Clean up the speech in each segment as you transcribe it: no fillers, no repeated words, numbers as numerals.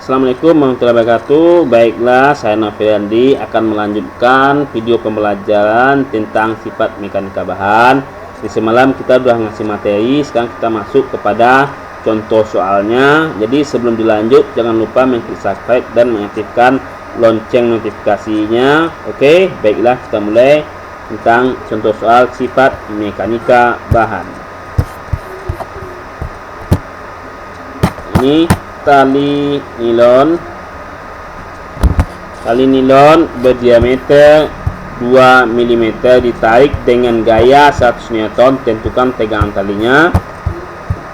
Assalamualaikum warahmatullahi wabarakatuh. Baiklah, saya Noviandi akan melanjutkan video pembelajaran tentang sifat mekanika bahan. Di semalam kita sudah ngasih materi, sekarang kita masuk kepada contoh soalnya. Jadi sebelum dilanjut jangan lupa mengklik subscribe dan mengaktifkan lonceng notifikasinya. Oke, baiklah kita mulai tentang contoh soal sifat mekanika bahan. Ini tali nilon berdiameter 2 mm ditarik dengan gaya 100 Newton. Tentukan tegangan talinya.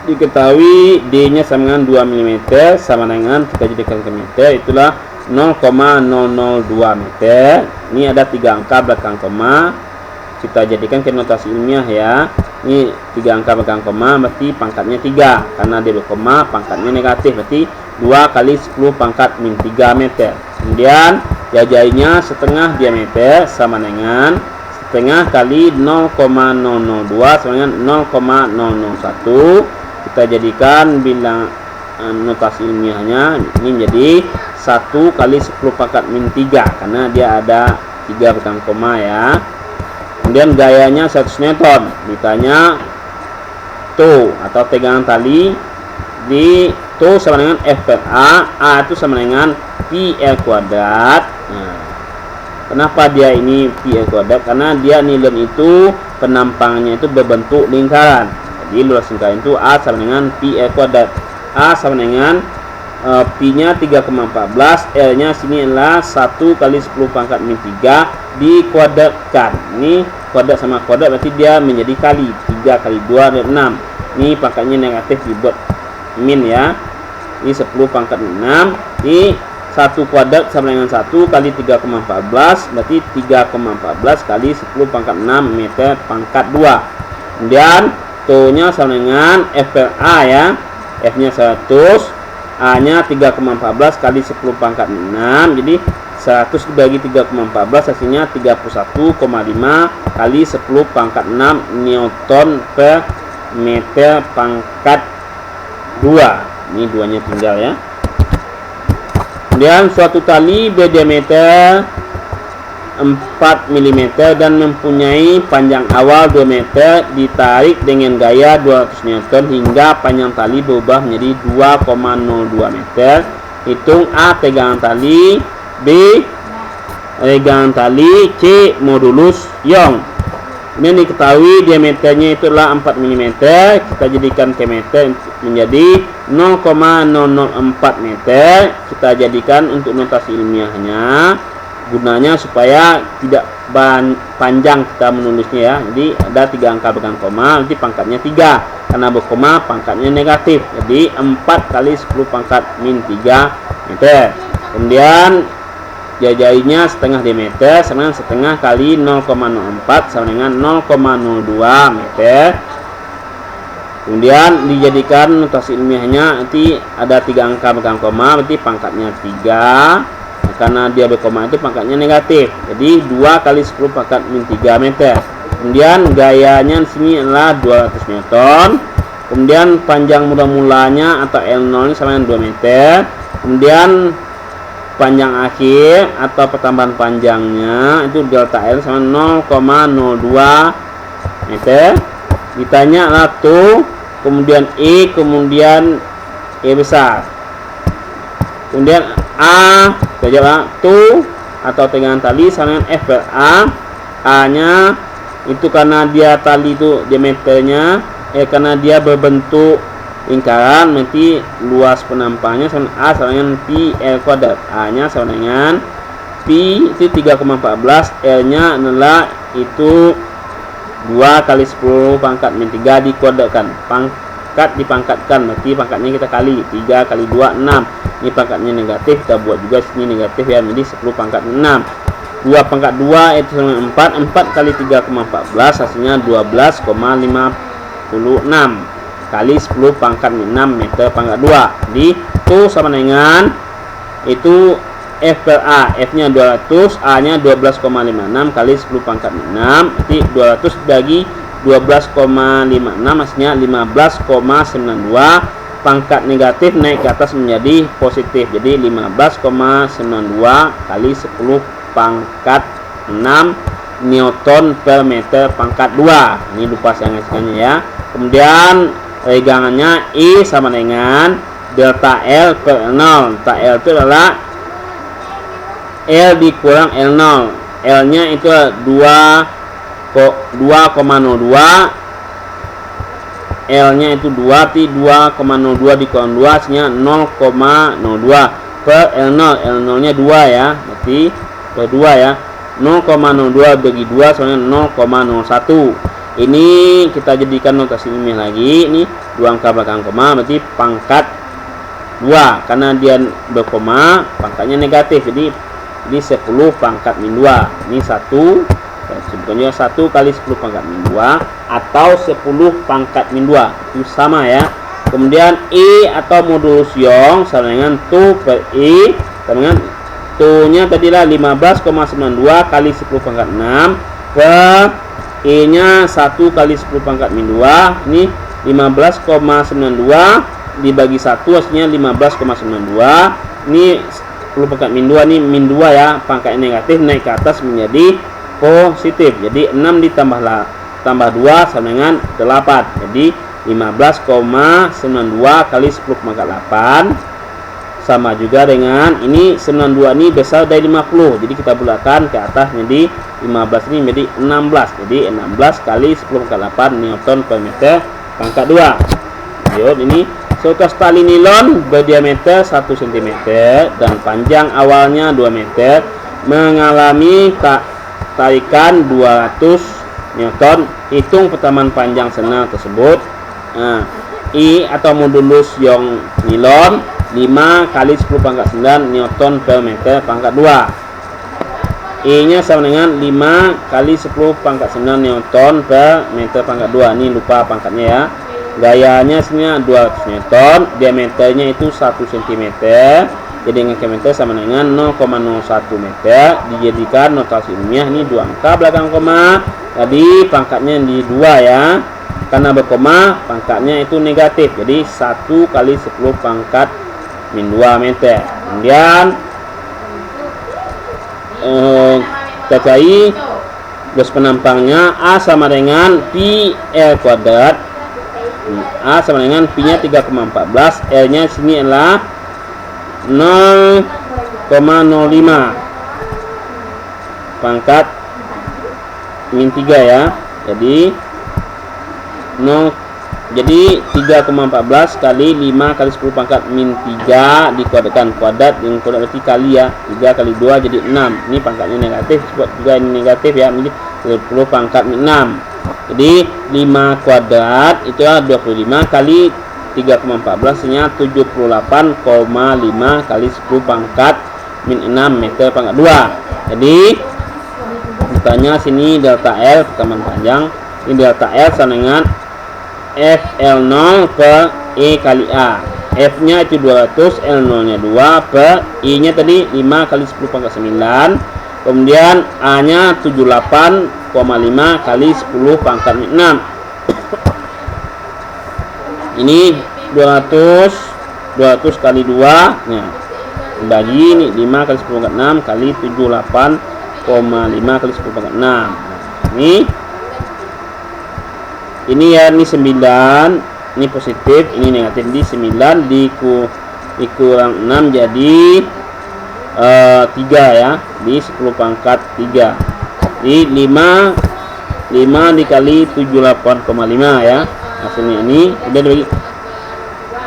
Diketahui D nya sama dengan 2 mm sama dengan, kita jadikan ke meter, itulah 0,002 meter. Ini ada 3 angka belakang koma, kita jadikan ke notasi ilmiah ya. Ini 3 angka belakang koma berarti pangkatnya 3, karena dia berkoma pangkatnya negatif, berarti 2 kali 10 pangkat min 3 meter. Kemudian jajainya setengah diameter sama dengan setengah kali 0,002 sama dengan 0,001. Kita jadikan bilang notasi ilmiahnya ini menjadi 1 kali 10 pangkat min 3, karena dia ada 3 belakang koma ya. Kemudian gayanya 100 Newton. Ditanya TOW atau tegangan tali, di TOW sama dengan F per A itu sama dengan Pi R kuadrat. Nah, kenapa dia ini Pi R kuadrat? Karena dia nilon itu penampangnya itu berbentuk lingkaran. Jadi luas lingkaran itu A sama dengan Pi R kuadrat. A sama dengan Pi nya 3,14, L nya sini adalah 1 kali 10 pangkat min 3 dikuadratkan. Ini kuadrat sama kuadrat berarti dia menjadi kali, 3 kali 2 dan 6. Ini pangkatnya negatif dibuat min ya. Ini 10 pangkat 6. Ini 1 kuadrat sama dengan 1 kali 3,14 berarti 3,14 kali 10 pangkat 6 meter pangkat 2. Kemudian TOW nya sama dengan F per A ya. F nya 100, A nya 3,14 kali 10 pangkat 6, jadi 100 dibagi 3,14 hasilnya 31,5 kali 10 pangkat 6 Newton per meter pangkat 2. Ini duanya tinggal ya. Kemudian suatu tali berdiameter 4 mm dan mempunyai panjang awal 2 meter ditarik dengan gaya 200 Newton hingga panjang tali berubah menjadi 2,02 meter. Hitung A tegangan tali, B tegangan tali, C modulus Young. Ini diketahui diameternya itu adalah 4 mm, kita jadikan ke meter menjadi 0,004 meter. Kita jadikan untuk notasi ilmiahnya, gunanya supaya tidak panjang kita menulisnya ya. Jadi ada 3 angka belakang koma, nanti pangkatnya 3, karena berkoma pangkatnya negatif, jadi 4 kali 10 pangkat min 3 meter. Kemudian jajainya setengah diameter sama dengan setengah kali 0,04 sama dengan 0,02 meter. Kemudian dijadikan notasi ilmiahnya, nanti ada 3 angka belakang koma berarti pangkatnya 3, karena dia berkoma itu pangkatnya negatif, jadi 2 kali 10 pangkat min 3 meter. Kemudian gayanya di sini adalah 200 Newton. Kemudian panjang mula-mulanya atau L0 sama dengan 2 meter. Kemudian panjang akhir atau pertambahan panjangnya itu delta L sama 0,02 meter. Ditanya lah tuh, kemudian E, kemudian E besar. Kemudian A, kita jawab TOW atau tegangan tali sama dengan F per A. A nya itu karena dia tali itu diameternya, karena dia berbentuk lingkaran, nanti luas penampangnya sama A sama dengan Pi R kuadrat. A nya sama dengan Pi itu 3,14, L nya adalah itu 2 kali 10 pangkat min 3 dikuadratkan. Pangkat dipangkatkan berarti pangkatnya kita kali 3 kali 2 6. Ini pangkatnya negatif, kita buat juga sini negatif ya, menjadi 10 pangkat 6. 2 pangkat 2 itu sama 4, 4 kali 3,14 hasilnya 12,56 kali 10 pangkat 6 meter pangkat 2. Jadi itu sama dengan itu F per A, F nya 200, A nya 12,56 kali 10 pangkat 6, berarti 200 bagi 12,56 hasilnya 15,92 pangkat negatif naik ke atas menjadi positif. Jadi 15,92 kali 10 pangkat 6 Newton per meter pangkat 2. Ini lupa saya ngasihkannya ya. Kemudian pegangannya I sama dengan delta L per L0. Delta L itu adalah L dikurang L0. L nya itu 2,02, L nya itu 2,02 dikurang 2 hasilnya 0,02 per L0. L0 nya 2 ya, berarti per 2 ya. 0,02 bagi 2 soalnya 0,01. Ini kita jadikan notasi ilmiah lagi. Ini 2 angka belakang koma berarti pangkat 2 karena dia berkoma pangkatnya negatif. Jadi 10 pangkat min 2. Ini 1 sebetulnya 1 kali 10 pangkat min 2 atau 10 pangkat min 2 itu sama ya. Kemudian I atau modulus Young sama dengan 2 per I sama dengan 2 nya tadilah 15,92 kali 10 pangkat 6 per I nya 1 kali 10 pangkat min 2. Ini 15,92 dibagi 1 hasilnya 15,92. Ini 10 pangkat min 2 ini min 2 ya, pangkat negatif naik ke atas menjadi positif. Jadi 6 tambah 2 sama dengan 8. Jadi 15,92 kali 10 pangkat 8 sama juga dengan ini 92 ini besar dari 50. Jadi kita bulatkan ke atas menjadi 15 ini menjadi 16. Jadi 16 kali 10 pangkat 8 Newton per meter pangkat 2. Yuk, ini seutas tali nilon berdiameter 1 cm dan panjang awalnya 2 meter mengalami tarikan 200 Newton. Hitung pertamaan panjang sena tersebut. I atau modulus Young nilon 5 kali 10 pangkat 9 Newton per meter pangkat 2. I nya sama dengan 5 kali 10 pangkat 9 Newton per meter pangkat 2. Ini lupa pangkatnya ya. Gayanya sebenarnya 200 Newton, diameternya itu 1 cm. Jadi dengan meter sama dengan 0,01 meter. Dijadikan notasi ilmiah ini 2 angka belakang koma. Tadi pangkatnya di 2 ya. Karena berkoma pangkatnya itu negatif. Jadi 1 kali 10 pangkat min 2 meter. Kemudian kita cari garis penampangnya A sama dengan pi L kuadrat. A sama dengan pi nya 3,14, L nya sini adalah 0,05 pangkat min 3 ya. Jadi 3,14 kali 5 kali 10 pangkat min 3 dikuadratkan, kuadrat yang kuadrat berarti kali ya, 3 kali 2 jadi 6. Ini pangkatnya negatif, sebab juga ini negatif ya, menjadi 10 pangkat min 6. Jadi 5 kuadrat itu 25 kali 3,14 nya 78,5 kali 10 pangkat min 6 meter pangkat 2. Jadi ditanya sini delta L pertamaan panjang. Ini delta L sama dengan FL0 per E kali A. F nya itu 200, L0 nya 2 per I nya tadi 5 kali 10 pangkat 9. Kemudian A nya 78,5 kali 10 pangkat 6. Ini 200 kali 2 nah, bagi ini 5 kali 10 pangkat 6 kali 78,5 kali 10 pangkat 6. Ini ya, ini 9, ini positif, ini negatif. Di 9 dikurang 6 jadi 3 ya, di 10 pangkat 3. Di 5 dikali 78,5 ya, hasilnya ini.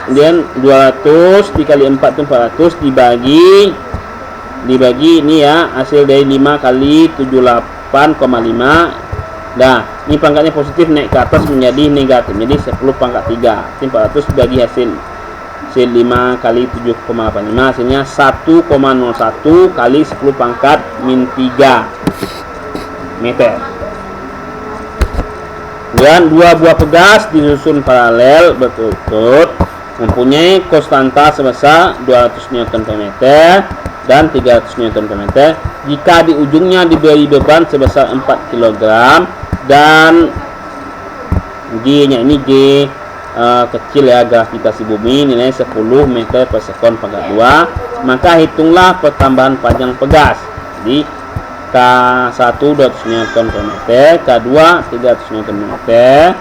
Kemudian 200 dikali 4 itu 400 dibagi ini ya, hasil dari 5 kali 78,5. Nah, ini pangkatnya positif naik ke atas menjadi negatif, jadi 10 pangkat 3. 400 bagi hasil 5 kali 7,85 hasilnya 1,01 kali 10 pangkat min 3 meter. Dan 2 buah pegas disusun paralel berturut-turut mempunyai konstanta sebesar 200 Newton per meter dan 300 Newton per meter jika di ujungnya diberi beban sebesar 4 kg dan G nya ini G kecil ya, gravitasi bumi nilai 10 meter per sekon pangkat 2, maka hitunglah pertambahan panjang pegas. Jadi K1 200 Newton per meter, K2 300 Newton per meter,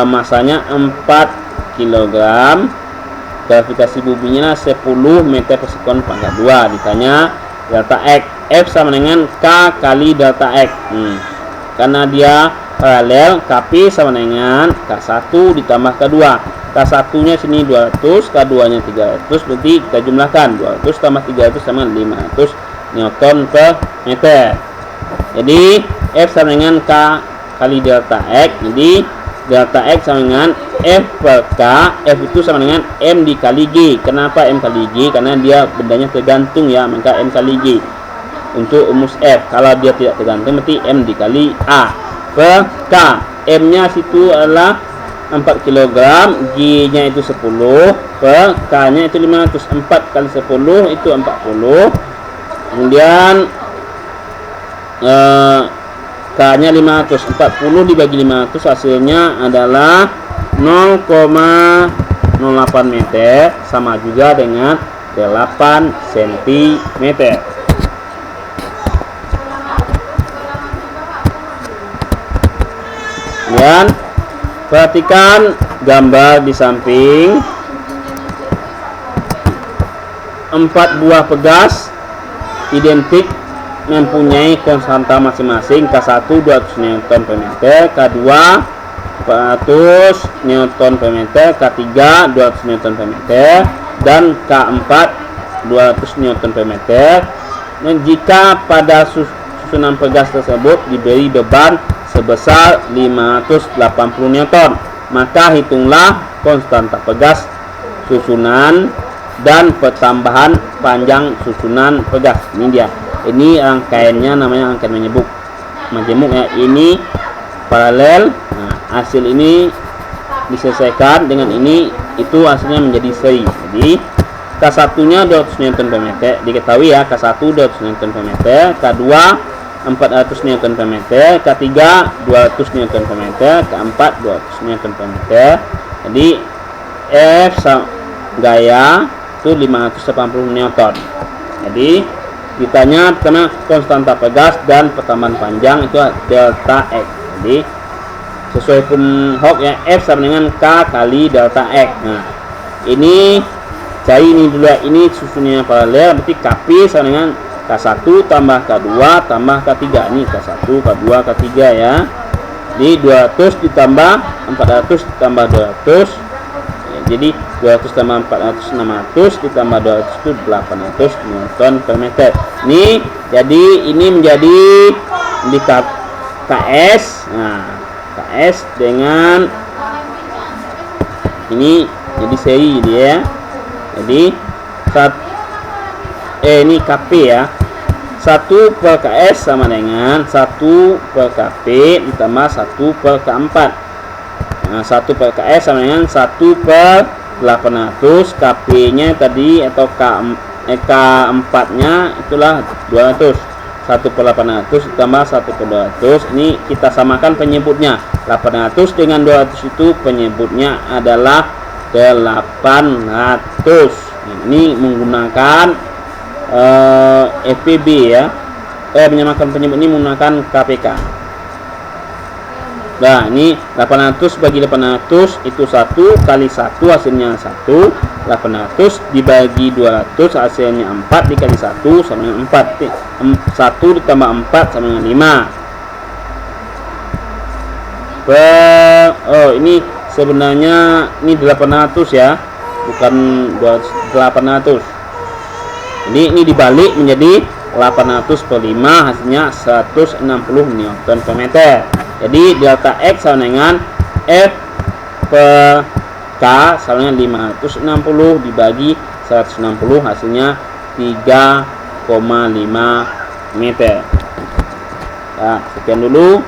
masanya 4 kg, gravitasi buminya 10 meter per sekon pangkat 2. Ditanya delta X, F sama dengan K kali delta X. Karena dia paralel, KP sama dengan K1 ditambah K2. K1 nya sini 200, K2 nya 300, berarti kita jumlahkan 200 tambah 300 sama 500 Newton per meter. Jadi F sama dengan K kali delta X. Jadi delta X sama dengan F per K. F itu sama dengan M dikali G. Kenapa M kali G? Karena dia bendanya tergantung ya, maka M kali G untuk rumus F. Kalau dia tidak tergantung berarti M dikali A per K. M nya situ adalah 4 kg, G nya itu 10, per K nya itu 500. 4 kali 10 itu 40. Kemudian K nya 500, 40 dibagi 500 hasilnya adalah 0,08 meter, sama juga dengan 8 cm. Dan perhatikan gambar di samping. 4 buah pegas identik mempunyai konstanta masing-masing. K1 200 Newton per meter, K2 400 Newton per meter, K3 200 Newton per meter, dan K4 200 Newton per meter. Dan jika pada susunan pegas tersebut diberi beban sebesar 580 Newton, maka hitunglah konstanta pegas susunan dan pertambahan panjang susunan pegas. Ini dia. Ini rangkaiannya namanya rangkaian majemuk ya. Ini paralel. Nah, hasil ini diselesaikan dengan ini, itu hasilnya menjadi seri. Jadi K1 nya 200 Newton per meter, diketahui ya, K1 200 Newton per meter, K2 400 Newton per meter, K3 200 Newton per meter, K4 200 Newton per meter. Jadi F gaya itu 580 Newton. Jadi ditanya karena konstanta pegas dan pertambahan panjang itu delta X. Jadi sesuai hukum Hooke ya, F sama dengan K kali delta X. Nah, ini cari ini dulu ya, ini susunnya paralel, berarti KP sama dengan K1 tambah K2 tambah K3. Ini K1, K2, K3 ya. Jadi 200 ditambah 400 ditambah 200 ya, jadi 200 tambah 400 600 ditambah 200 itu 800 Newton per meter. Ini jadi ini menjadi di KS. Nah, KS dengan ini jadi seri dia. Jadi ini KP ya. 1 per KS sama dengan 1 per KP ditambah 1 per K4. Nah, 1 per KS sama dengan 1 per 800. KP nya tadi atau K4 nya itulah 200. 1 per 800 ditambah 1 per 200. Ini kita samakan penyebutnya. 800 dengan 200 itu penyebutnya adalah 800. Ini menggunakan FPB ya, menyamakan penyebut ini menggunakan KPK. Nah, ini 800 bagi 800 itu 1 kali 1 hasilnya 1. 800 dibagi 200 hasilnya 4 dikali 1 sama dengan 4. 1 ditambah 4 sama dengan 5. Ini sebenarnya ini 800 ya, bukan 800. Ini dibalik menjadi 800 per 5 hasilnya 160 Newton per meter. Jadi delta X sama dengan F per K sama dengan 560 dibagi 160 hasilnya 3,5 meter. Nah, sekian dulu.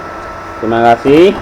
Terima kasih.